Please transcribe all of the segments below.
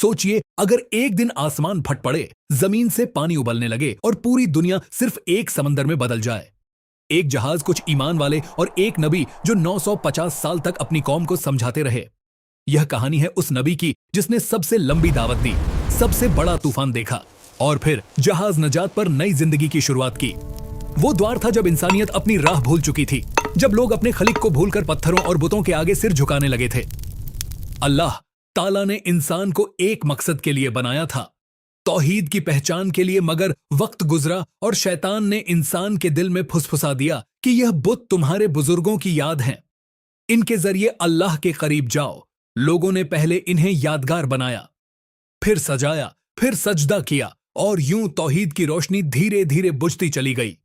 सोचिए, अगर एक दिन आसमान फट पड़े, जमीन से पानी उबलने लगे और पूरी दुनिया सिर्फ एक समंदर में बदल जाए। एक जहाज, कुछ ईमान वाले और एक नबी जो 950 साल तक अपनी कौम को समझाते रहे। यह कहानी है उस नबी की जिसने सबसे लंबी दावत दी, सबसे बड़ा तूफान देखा और फिर जहाज नजात पर नई जिंदगी की शुरुआत की। वो द्वार था जब इंसानियत अपनी राह भूल चुकी थी, जब लोग अपने खलीक को भूलकर पत्थरों और बुतों के आगे सिर झुकाने लगे थे। अल्लाह ताला ने इंसान को एक मकसद के लिए बनाया था, तौहीद की पहचान के लिए, मगर वक्त गुजरा और शैतान ने इंसान के दिल में फुसफुसा दिया कि यह बुत तुम्हारे बुजुर्गों की याद हैं, इनके जरिए अल्लाह के करीब जाओ। लोगों ने पहले इन्हें यादगार बनाया, फिर सजाया, फिर सजदा किया और यूं तौहीद की रोशनी धीरे धीरे बुझती चली गई।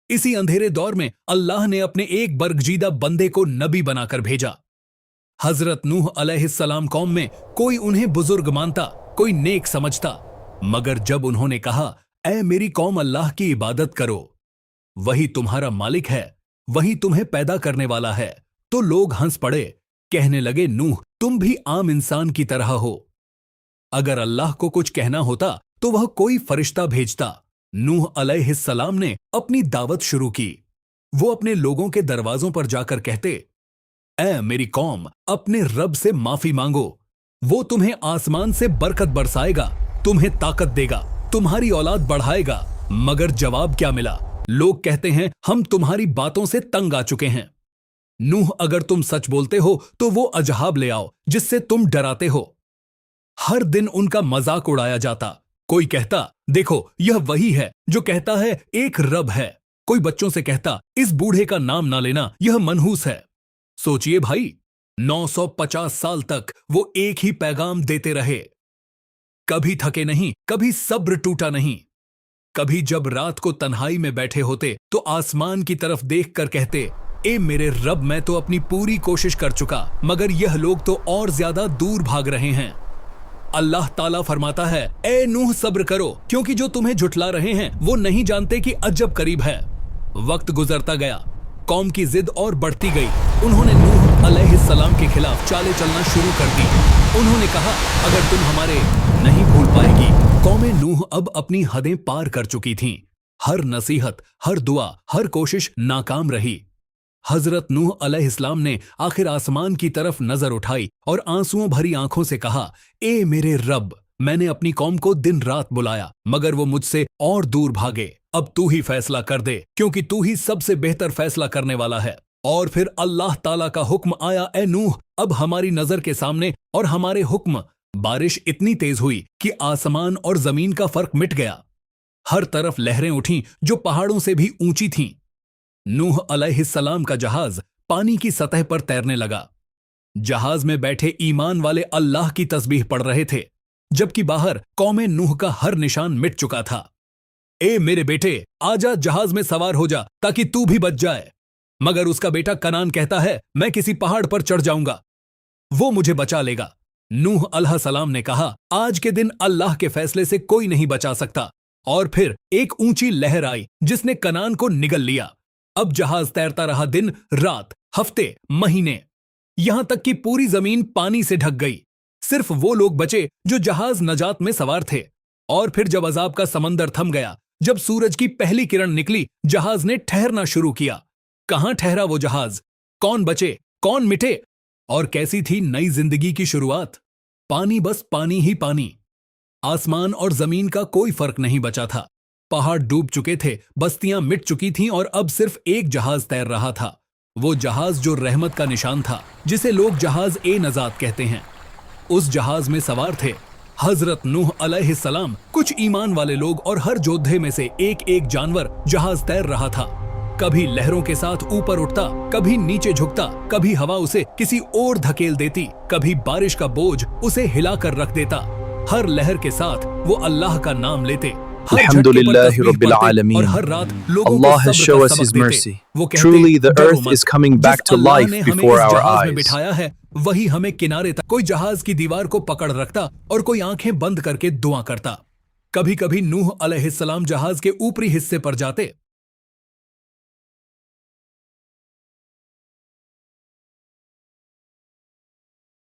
इसी अंधेरे दौर में अल्लाह ने अपने एक बरगजीदा बंदे को नबी बनाकर भेजा। हजरत नूह अलैहिस्सलाम कौम में कोई उन्हें बुजुर्ग मानता, कोई नेक समझता, मगर जब उन्होंने कहा, ऐ मेरी कौम, अल्लाह की इबादत करो, वही तुम्हारा मालिक है, वही तुम्हें पैदा करने वाला है, तो लोग हंस पड़े, कहने लगे, नूह तुम भी आम इंसान की तरह हो। अगर अल्लाह को कुछ कहना होता तो वह कोई फरिश्ता भेजता। नूह अलैहिस्सलाम ने अपनी दावत शुरू की। वो अपने लोगों के दरवाजों पर जाकर कहते, ऐ मेरी कौम, अपने रब से माफी मांगो, वो तुम्हें आसमान से बरकत बरसाएगा, तुम्हें ताकत देगा, तुम्हारी औलाद बढ़ाएगा। मगर जवाब क्या मिला? लोग कहते हैं, हम तुम्हारी बातों से तंग आ चुके हैं। नूह, अगर तुम सच बोलते हो तो वो अजहाब ले आओ जिससे तुम डराते हो। हर दिन उनका मजाक उड़ाया जाता। कोई कहता, देखो यह वही है जो कहता है एक रब है। कोई बच्चों से कहता, इस बूढ़े का नाम ना लेना, यह मनहूस है। सोचिए भाई, 950 साल तक वो एक ही पैगाम देते रहे, कभी थके नहीं, कभी सब्र टूटा नहीं। कभी जब रात को तन्हाई में बैठे होते तो आसमान की तरफ देखकर कहते, ए मेरे रब, मैं तो अपनी पूरी कोशिश कर चुका, मगर यह लोग तो और ज्यादा दूर भाग रहे हैं। अल्लाह ताला फरमाता है, ए नूह सब्र करो, क्योंकि जो तुम्हें झुठला रहे हैं वो नहीं जानते कि अजब करीब है। वक्त गुजरता गया, कौम की जिद और बढ़ती गई। उन्होंने नूह अलैहिस्सलाम के खिलाफ चालें चलना शुरू कर दी। उन्होंने कहा, अगर तुम हमारे नहीं भूल पाएगी। कौम नूह अब अपनी हदें पार कर चुकी थीं। हर नसीहत, हर दुआ, हर कोशिश नाकाम रही। हजरत नूह अलैहिस्सलाम ने आखिर आसमान की तरफ नजर उठाई और आंसुओं भरी आंखों से कहा, ए मेरे रब, मैंने अपनी कौम को दिन रात बुलाया, मगर वो मुझसे और दूर भागे। अब तू ही फैसला कर दे, क्योंकि तू ही सबसे बेहतर फैसला करने वाला है। और फिर अल्लाह ताला का हुक्म आया, ए नूह, अब हमारी नजर के सामने और हमारे हुक्म बारिश इतनी तेज हुई कि आसमान और जमीन का फर्क मिट गया। हर तरफ लहरें उठीं जो पहाड़ों से भी ऊंची थीं। नूह अलैहिस्सलाम का जहाज पानी की सतह पर तैरने लगा। जहाज में बैठे ईमान वाले अल्लाह की तस्बीह पढ़ रहे थे, जबकि बाहर कौमे नूह का हर निशान मिट चुका था। ए मेरे बेटे, आजा, जहाज में सवार हो जा ताकि तू भी बच जाए। मगर उसका बेटा कनान कहता है, मैं किसी पहाड़ पर चढ़ जाऊंगा, वो मुझे बचा लेगा। नूह अलैहिस्सलाम ने कहा, आज के दिन अल्लाह के फैसले से कोई नहीं बचा सकता। और फिर एक ऊंची लहर आई जिसने कनान को निगल लिया। अब जहाज तैरता रहा, दिन रात, हफ्ते, महीने, यहां तक कि पूरी जमीन पानी से ढक गई। सिर्फ वो लोग बचे जो जहाज नजात में सवार थे। और फिर जब अजाब का समंदर थम गया, जब सूरज की पहली किरण निकली, जहाज ने ठहरना शुरू किया। कहां ठहरा वो जहाज? कौन बचे, कौन मिटे, और कैसी थी नई जिंदगी की शुरुआत? पानी, बस पानी ही पानी। आसमान और जमीन का कोई फर्क नहीं बचा था। पहाड़ डूब चुके थे, बस्तियां मिट चुकी थीं और अब सिर्फ एक जहाज तैर रहा था। वो जहाज जो रहमत का निशान था, जिसे लोग जहाज ए नजात कहते हैं। उस जहाज में सवार थे हजरत नूह अलैहिस्सलाम, कुछ ईमान वाले लोग और हर योद्धे में से एक एक जानवर। जहाज तैर रहा था, कभी लहरों के साथ ऊपर उठता, कभी नीचे झुकता, कभी हवा उसे किसी और धकेल देती, कभी बारिश का बोझ उसे हिलाकर रख देता। हर लहर के साथ वो अल्लाह का नाम लेते। Alhamdulillahi Rabbil Alameen. Allah has shown us His mercy. Truly the earth is coming back to life before our eyes. वही हमें किनारे तक, कोई जहाज की दीवार को पकड़ रखता और कोई आंखें बंद करके दुआ करता। कभी कभी नूह अलैहिस्सलाम जहाज के ऊपरी हिस्से पर जाते।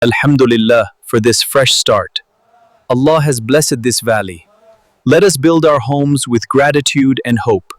Alhamdulillah for this fresh start. Allah has blessed this valley. Let us build our homes with gratitude and hope.